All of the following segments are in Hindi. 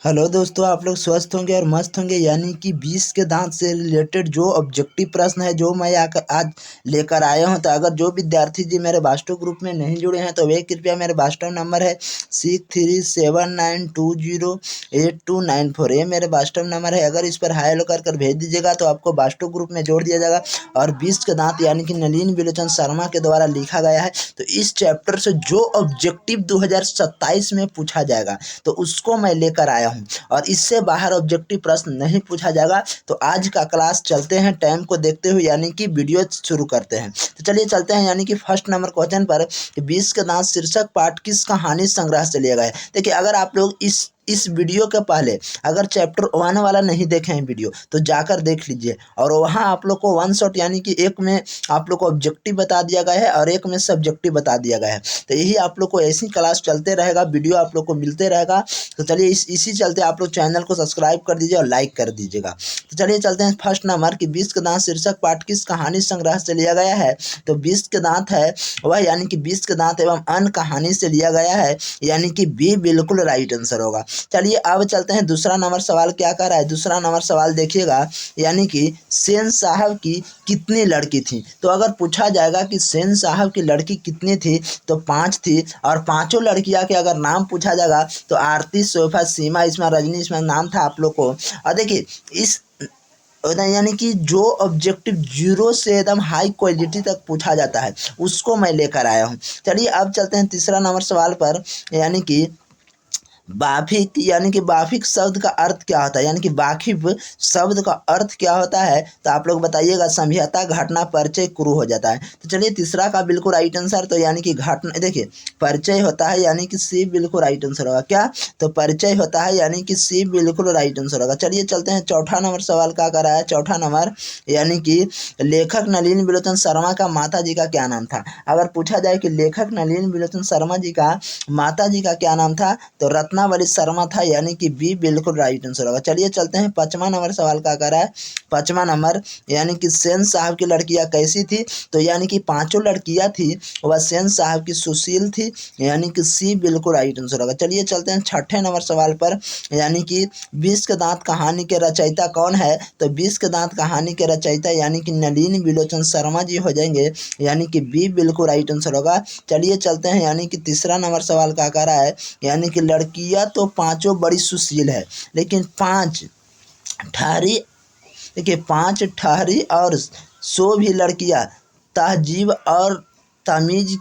हेलो दोस्तों, आप लोग स्वस्थ होंगे और मस्त होंगे। यानी कि 20 के दांत से रिलेटेड जो ऑब्जेक्टिव प्रश्न है जो मैं आज लेकर आया हूं। तो अगर जो विद्यार्थी जी मेरे वास्तव ग्रुप में नहीं जुड़े हैं तो वे कृपया मेरे वास्तव नंबर है 6379208294। ये मेरे वास्तव नंबर है। अगर इस पर हाय हेलो कर भेज दीजिएगा तो आपको वास्तव ग्रुप में जोड़ दिया जाएगा। और 20 के दांत यानी कि नलिन विलोचन शर्मा के द्वारा लिखा गया है। तो इस चैप्टर से जो ऑब्जेक्टिव 2027 में पूछा जाएगा तो उसको मैं लेकर आया हूँ और इससे बाहर ऑब्जेक्टिव प्रश्न नहीं पूछा जाएगा। तो आज का क्लास चलते हैं टाइम को देखते हुए, यानी कि वीडियो शुरू करते हैं। तो चलिए चलते हैं। यानी कि फर्स्ट नंबर क्वेश्चन पर 20 के दांत शीर्षक पाठ किस कहानी संग्रह से लिया गया है। देखिए, अगर आप लोग इस वीडियो के पहले अगर चैप्टर 1 वाला नहीं देखे हैं वीडियो तो जाकर देख लीजिए। और वहाँ आप लोग को वन शॉट यानी कि एक में आप लोग को ऑब्जेक्टिव बता दिया गया है और एक में सब्जेक्टिव बता दिया गया है। तो यही आप लोग को ऐसी क्लास चलते रहेगा, वीडियो आप लोग को मिलते रहेगा। तो चलिए इसी चलते आप लोग चैनल को सब्सक्राइब कर दीजिए और लाइक कर दीजिएगा। तो चलिए चलते हैं फर्स्ट नंबर कि 20 के दांत शीर्षक पाठ किस कहानी संग्रह से लिया गया है। तो 20 के दांत है वह यानी कि 20 के दांत एवं अन्य कहानी से लिया गया है, यानी कि बी बिल्कुल राइट आंसर होगा। चलिए अब चलते हैं दूसरा नंबर सवाल क्या कर रहा है। दूसरा नंबर सवाल देखिएगा, यानी कि सेन साहब की कितनी लड़की थी। तो अगर पूछा जाएगा कि सेन साहब की लड़की कितनी थी तो 5 थी। और पांचों लड़कियां के अगर नाम पूछा जाएगा तो आरती, शोभा, सीमा, इसमें रजनी, इसमें नाम था आप लोग को। और देखिए इस यानी कि जो ऑब्जेक्टिव 0 से एकदम हाई क्वालिटी तक पूछा जाता है उसको मैं लेकर आया हूँ। चलिए अब चलते हैं तीसरा नंबर सवाल पर, यानी कि बाफिक यानी कि बाफिक शब्द का अर्थ क्या होता है, यानी कि वाकिफ शब्द का अर्थ क्या होता है। तो आप लोग बताइएगा। सभ्यता, घटना, परिचय, क्रू हो जाता है। तो चलिए तीसरा का बिल्कुल राइट आंसर तो यानी कि घटना, देखिए परिचय होता है यानी कि सी बिल्कुल राइट आंसर होगा। क्या? तो परिचय होता है यानी कि सी बिल्कुल राइट आंसर होगा। चलिए चलते हैं चौथा नंबर सवाल क्या कर रहा है। चौथा नंबर यानी कि लेखक नलिन विलोचन शर्मा का माता जी का क्या नाम था। अगर पूछा जाए कि लेखक नलिन विलोचन शर्मा जी का माता जी का क्या नाम था तो रत्नावली शर्मा था, यानी कि बी बिल्कुल राइट आंसर होगा। चलिए चलते हैं पांचवा नंबर सवाल का कर रहा है। पांचवा नंबर यानी कि सेन साहब की लड़कियां कैसी थी। तो यानी कि पांचों लड़कियां थी वह सेन साहब की सुशील थी, यानी कि सी बिल्कुल राइट आंसर होगा। चलिए चलते हैं छठे नंबर सवाल पर, यानी कि 20 के दांत कहानी के रचयिता कौन है। तो 20 के दांत कहानी के रचयिता यानी कि नलिन विलोचन शर्मा जी हो जाएंगे, यानी कि बी बिल्कुल राइट आंसर होगा। चलिए चलते हैं। यानी कि तीसरा नंबर सवाल का कर रहा है, यानी कि लड़कियां तो पांचों बड़ी सुशील है लेकिन 5 ठहरी, देखिए 5 ठहरी और सो भी लड़कियां तहजीब और तमीज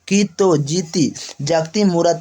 की तो जीती जागती मूर्त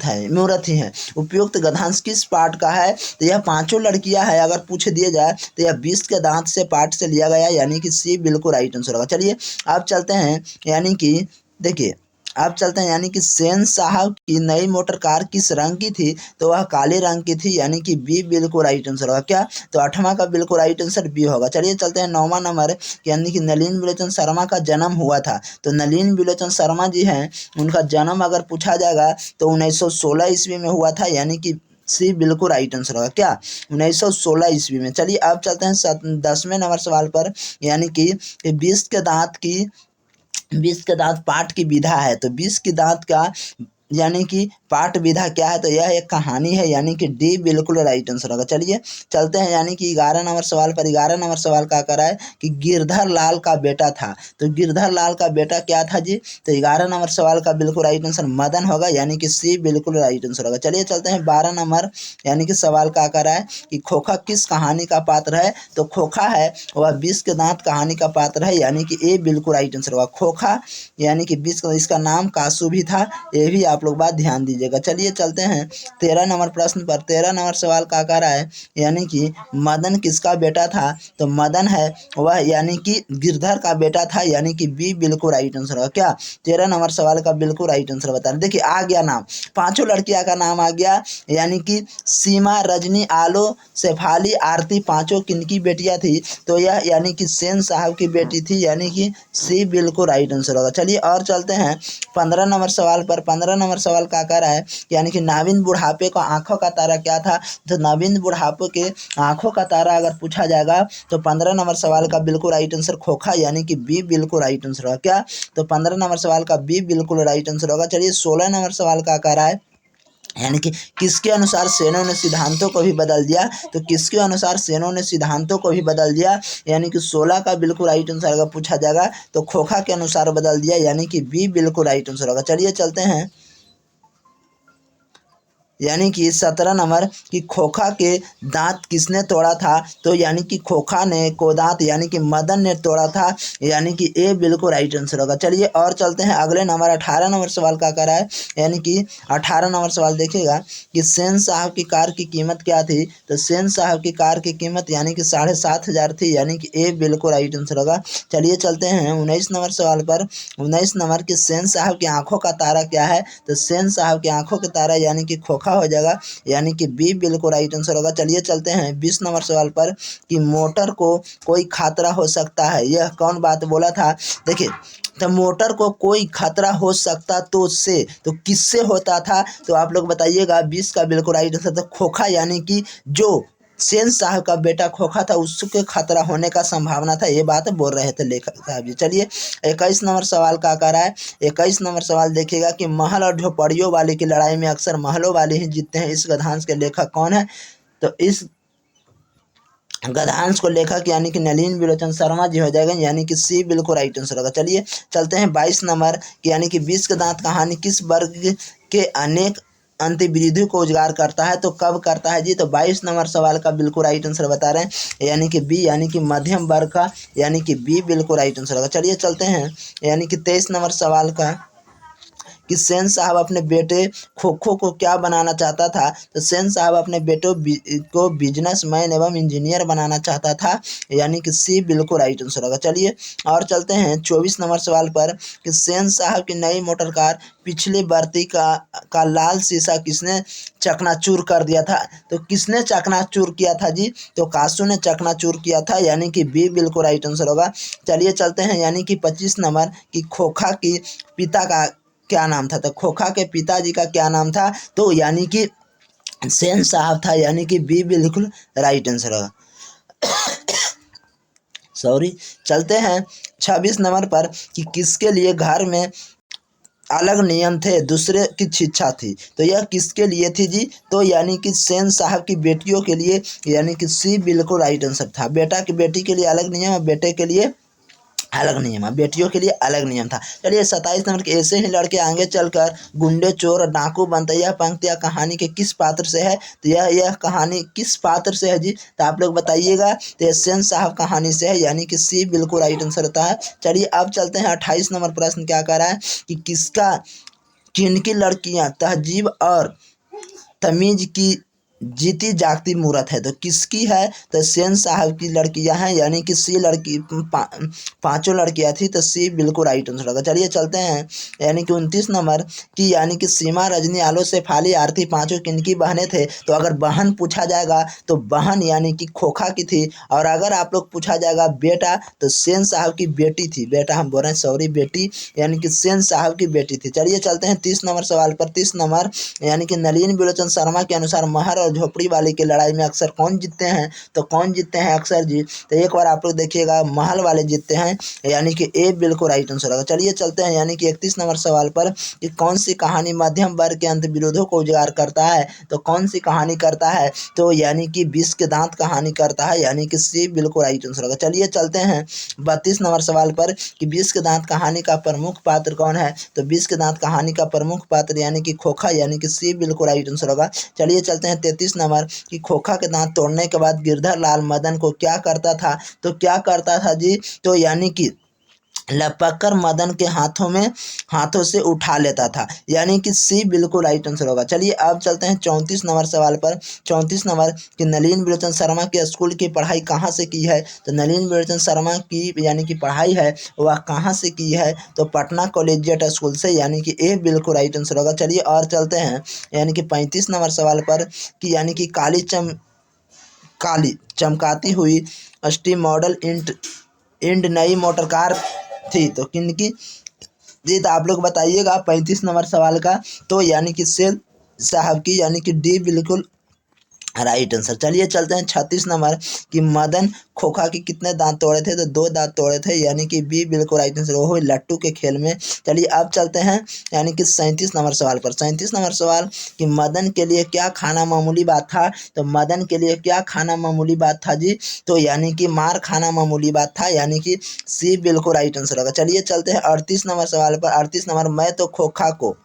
ही है। उपयुक्त गद्यांश किस पाठ का है। तो यह पांचों लड़कियां है। अगर पूछ दिए जाए तो यह 20 के दांत से पाठ से लिया गया, यानी कि सी बिल्कुल राइट आंसर होगा। चलिए अब चलते हैं। यानी कि देखिए अब चलते हैं, यानी कि सेन साहब की नई मोटर कार किस रंग की थी। तो वह काले रंग की थी, यानी कि बी बिल्कुल राइट आंसर होगा। क्या? तो आठवां का बिल्कुल राइट आंसर बी होगा। चलिए चलते हैं नौवां नंबर, यानी कि नलिन विलोचन शर्मा का जन्म हुआ था। तो नलिन विलोचन शर्मा जी हैं, उनका जन्म अगर पूछा जाएगा तो 1916 ईस्वी में हुआ था, यानी कि सी बिल्कुल राइट आंसर होगा। क्या? 1916 ईस्वी में। चलिए अब चलते हैं 10वें नंबर सवाल पर, यानी कि 20 के दांत पाठ की विधा है। तो 20 के दांत का यानी कि पाठ विधा क्या है। तो यह एक कहानी है, यानी कि डी बिल्कुल राइट आंसर होगा। चलिए चलते हैं। यानी कि 11 नंबर सवाल पर, 11 नंबर सवाल क्या कर रहा है कि गिरधर लाल का बेटा था। तो गिरधर लाल का बेटा क्या था जी। तो 11 नंबर सवाल का बिल्कुल राइट आंसर मदन होगा, यानी कि सी बिल्कुल राइट आंसर होगा। चलिए चलते हैं 12 नंबर, यानी कि सवाल क्या कर रहा है कि खोखा किस कहानी का पात्र है। तो खोखा है वह 20 के दांत कहानी का पात्र है, यानी कि ए बिल्कुल राइट आंसर होगा। खोखा यानी कि 20 का इसका नाम कासू भी था, ये भी आप लोग बात ध्यान दीजिएगा। चलिए चलते हैं 13 नंबर प्रश्न पर। 13 नंबर सवाल का कर रहा है, यानी कि मदन किसका बेटा था। तो मदन है वह यानी कि गिरधर का बेटा था, यानी कि बी बिल्कुल राइट आंसर होगा। क्या? 13 नंबर सवाल का बिल्कुल राइट आंसर बता रहे। देखिए आ गया नाम, पांचों लड़कियां का नाम आ गया, यानी कि सीमा, रजनी, आलो, शेफाली, आरती, पांचों किनकी बेटियां थी। तो यह यानी कि सेन साहब की बेटी थी, यानी कि सी बिल्कुल राइट आंसर होगा। चलिए और चलते हैं 15 नंबर सवाल पर। 15 नंबर सवाल का कर रहा है, यानी कि नवीन बुढ़ापे का आंखों का तारा क्या था। तो नवीन बुढ़ापे के आंखों का तारा अगर पूछा जाएगा तो 15 नंबर सवाल का बिल्कुल राइट आंसर खोखा, यानी कि बी बिल्कुल राइट आंसर होगा। क्या? तो 15 नंबर सवाल का बी बिल्कुल राइट आंसर होगा। चलिए 16 नंबर सवाल का कर रहा है, यानी कि किसके अनुसार सेनों ने सिद्धांतों को भी बदल दिया, तो किसके अनुसार सेनों ने सिद्धांतों को भी बदल दिया, यानी कि 16 का बिल्कुल राइट आंसर अगर पूछा जाएगा तो खोखा के अनुसार बदल दिया, यानी कि बी बिल्कुल राइट आंसर होगा। चलिए चलते हैं, यानी कि 17 नंबर कि खोखा के दांत किसने तोड़ा था, तो यानी कि खोखा ने को दांत यानी कि मदन ने तोड़ा था, यानी कि ए बिल्कुल राइट आंसर होगा। चलिए और चलते हैं अगले नंबर 18 नंबर सवाल का कर रहा है, यानी कि 18 नंबर सवाल देखिएगा कि सेन साहब की कार की कीमत क्या थी, तो सेन साहब की कार की कीमत यानी कि 7,500 थी, यानी कि ए बिल्कुल राइट आंसर होगा। चलिए चलते हैं 19 नंबर सवाल पर। 19 नंबर कि सेन साहब की आंखों का तारा क्या है, तो सेन साहब की आंखों के तारा यानी कि खोखा हो जाएगा, यानी कि बी बिल्कुल राइट आंसर होगा। चलिए चलते हैं 20 नंबर सवाल पर कि मोटर को कोई खतरा हो सकता है, यह कौन बात बोला था। देखिए, तो मोटर को कोई खतरा हो सकता तो उससे तो किससे होता था, तो आप लोग बताइएगा। 20 का बिल्कुल राइट आंसर था खोखा, यानी कि जो सेन साहब का बेटा खोखा था उसके खतरा होने का संभावना था, ये बात बोल रहे थे लेखक साहब जी। चलिए 21 नंबर सवाल का कर रहा है। 21 नंबर सवाल देखिएगा कि महल और झोपड़ियों वाले की लड़ाई में अक्सर महलों वाले ही जीतते हैं, इस गद्यांश के लेखक कौन है, तो इस गद्यांश को लेखक यानी कि नलिन विलोचन शर्मा जी हो जाएगा, यानी कि सी बिल्कुल राइट आंसर होगा। चलिए चलते हैं 22 नंबर कि यानी कि 20 का दांत कहानी किस वर्ग के अनेक अंतर्विरोधी को उजागर करता है, तो कब करता है जी, तो 22 नंबर सवाल का बिल्कुल राइट आंसर बता रहे हैं, यानी कि बी, यानी कि मध्यम वर्ग का, यानी कि बी बिल्कुल राइट आंसर होगा। चलिए चलते हैं यानी कि 23 नंबर सवाल का कि सेन साहब अपने बेटे खोखो को क्या बनाना चाहता था, तो सेन साहब अपने बेटों को बिजनेसमैन एवं इंजीनियर बनाना चाहता था, यानी कि सी बिल्कुल राइट आंसर होगा। चलिए और चलते हैं 24 नंबर सवाल पर कि सेन साहब की नई मोटर कार पिछली बत्ती का लाल शीशा किसने चकनाचूर कर दिया था, तो किसने चकनाचूर किया था जी, तो कासू ने चकनाचूर किया था, यानी कि बी बिल्कुल राइट आंसर होगा। चलिए चलते हैं यानी कि 25 नंबर कि खोखा की पिता का क्या नाम था, तो खोखा के पिताजी का क्या नाम था, तो यानी कि सेन साहब था, यानी कि बी बिल्कुल राइट आंसर होगा। सॉरी। चलते हैं 26 नंबर पर कि किसके लिए घर में अलग नियम थे, दूसरे की शिक्षा थी, तो यह किसके लिए थी जी, तो यानी कि सेन साहब की बेटियों के लिए, यानी कि सी बिल्कुल राइट आंसर था। बेटा की बेटी के लिए अलग नियम और बेटे के लिए अलग नियम है, बेटियों के लिए अलग नियम था। चलिए 27 नंबर के ऐसे ही लड़के आगे चलकर गुंडे चोर और डाकू बनते, यह पंक्तियाँ कहानी के किस पात्र से है, तो यह कहानी किस पात्र से है जी, तो आप लोग बताइएगा। तो ये सेन साहब कहानी से है, यानी कि सी बिल्कुल राइट आंसर होता है। चलिए अब चलते हैं 28 नंबर प्रश्न क्या कह रहा है कि किसका किनकी लड़कियां तहजीब और तमीज की जीती जागती मूरत है, तो किसकी है, तो सेन साहब की लड़कियां हैं, यानी कि सी लड़की पांचों लड़कियां थी, तो सी बिल्कुल राइट आंसर होगा। चलिए चलते हैं यानी कि 29 नंबर की यानी कि सीमा रजनी आलो शेफाली आरती पांचों किनकी बहनें थे, तो अगर बहन पूछा जाएगा तो बहन यानी कि खोखा की थी, और अगर आप लोग पूछा जाएगा बेटा तो सेन साहब की बेटी थी, बेटा हम बोल रहे हैं सॉरी बेटी, यानी कि सेन साहब की बेटी थी। चलिए चलते हैं 30 नंबर सवाल पर। 30 नंबर यानी कि नलिन विलोचन शर्मा के अनुसार महर और झोपड़ी वाले की लड़ाई में अक्सर कौन जीतते हैं, तो कौन जीतते हैं अक्सर जी, तो एक बार आप लोग देखिएगा महल वाले जीतते हैं, यानी कि ए बिल्कुल राइट आंसर होगा। चलिए चलते हैं यानी कि 31 नंबर सवाल पर कि कौन सी कहानी मध्यम वर्ग के अंतर्विरोधों को उजागर करता है, तो कौन सी कहानी करता है, तो यानी कि 20 के दांत कहानी करता है, यानी कि सी बिल्कुल राइट आंसर होगा। चलिए चलते हैं 32 नंबर सवाल पर कि 20 के दांत कहानी का प्रमुख पात्र कौन है, तो 20 के दांत कहानी का प्रमुख पात्र यानी कि खोखा, यानी कि सी बिल्कुल राइट आंसर होगा। चलिए चलते हैं 33 नंबर कि खोखा के दांत तोड़ने के बाद गिरधर लाल मदन को क्या करता था, तो क्या करता था जी, तो यानी कि लपक मदन के हाथों से उठा लेता था, यानी कि सी बिल्कुल राइट आंसर होगा। चलिए अब चलते हैं 34 नंबर सवाल पर। 34 नंबर कि नलिन विलोचन शर्मा के स्कूल की पढ़ाई कहाँ से की है, तो नलिन विलोचन शर्मा की यानी कि पढ़ाई है वह कहाँ से की है, तो पटना कॉलेजिएट स्कूल से, यानी कि ए बिल्कुल राइट आंसर होगा। चलिए और चलते हैं यानी कि 35 नंबर सवाल पर कि यानी कि काली चमकाती हुई स्टी मॉडल इंड नई मोटर कार थी, तो किनकी जी, तो आप लोग बताइएगा 35 नंबर सवाल का, तो यानी कि सेन साहब की, यानी कि डी बिल्कुल राइट आंसर। चलिए चलते हैं 36 नंबर कि मदन खोखा के कितने दांत तोड़े थे, तो 2 दांत तोड़े थे, यानी कि बी बिल्कुल राइट आंसर। वो हुई लट्टू के खेल में। चलिए अब चलते हैं यानी कि 37 नंबर सवाल पर। 37 नंबर सवाल कि मदन के लिए क्या खाना मामूली बात था, तो मदन के लिए क्या खाना मामूली बात था जी, तो यानी कि मार खाना मामूली बात था, यानी कि सी बिल्कुल राइट आंसर होगा। चलिए चलते हैं 38 नंबर सवाल पर। 38 नंबर मैं तो खोखा को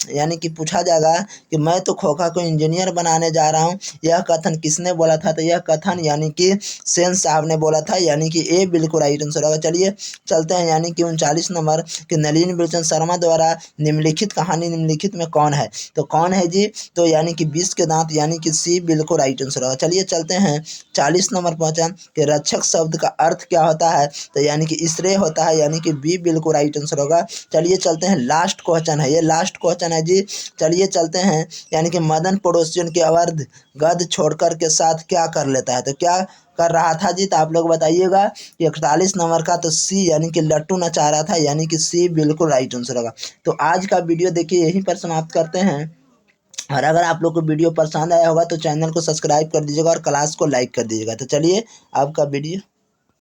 यानी कि पूछा जाएगा कि मैं तो खोखा को इंजीनियर बनाने जा रहा हूँ, यह कथन किसने बोला था, तो यह कथन यानी कि सेन साहब ने बोला था, यानी कि ए बिल्कुल राइट आंसर होगा। चलिए चलते हैं यानी कि 39 नंबर कि नलिनी बिलचंद शर्मा द्वारा निम्नलिखित कहानी निम्नलिखित में कौन है, तो कौन है जी, तो यानी कि 20 के दांत, यानी कि सी बिल्कुल राइट आंसर होगा। चलिए चलते हैं 40 नंबर पहुंचा कि रक्षक शब्द का अर्थ क्या होता है, तो यानी कि श्रेय होता है, यानी कि बी बिल्कुल राइट आंसर होगा। चलिए चलते हैं लास्ट क्वेश्चन है, ये लास्ट क्वेश्चन है जी। चलिए चलते हैं यानी कि मदन पड़ोसियों के अवध गद छोड़कर के साथ क्या कर लेता है, तो क्या कर रहा था जी, तो आप लोग बताइएगा। 41 नंबर का तो सी यानी कि लट्टू नचा रहा था, यानी कि सी बिल्कुल राइट आंसर होगा। तो आज का वीडियो देखिए यहीं पर समाप्त करते हैं, और अगर आप लोग को वीडियो पसंद आया होगा तो चैनल को सब्सक्राइब कर दीजिएगा और क्लास को लाइक कर दीजिएगा। तो चलिए आपका वीडियो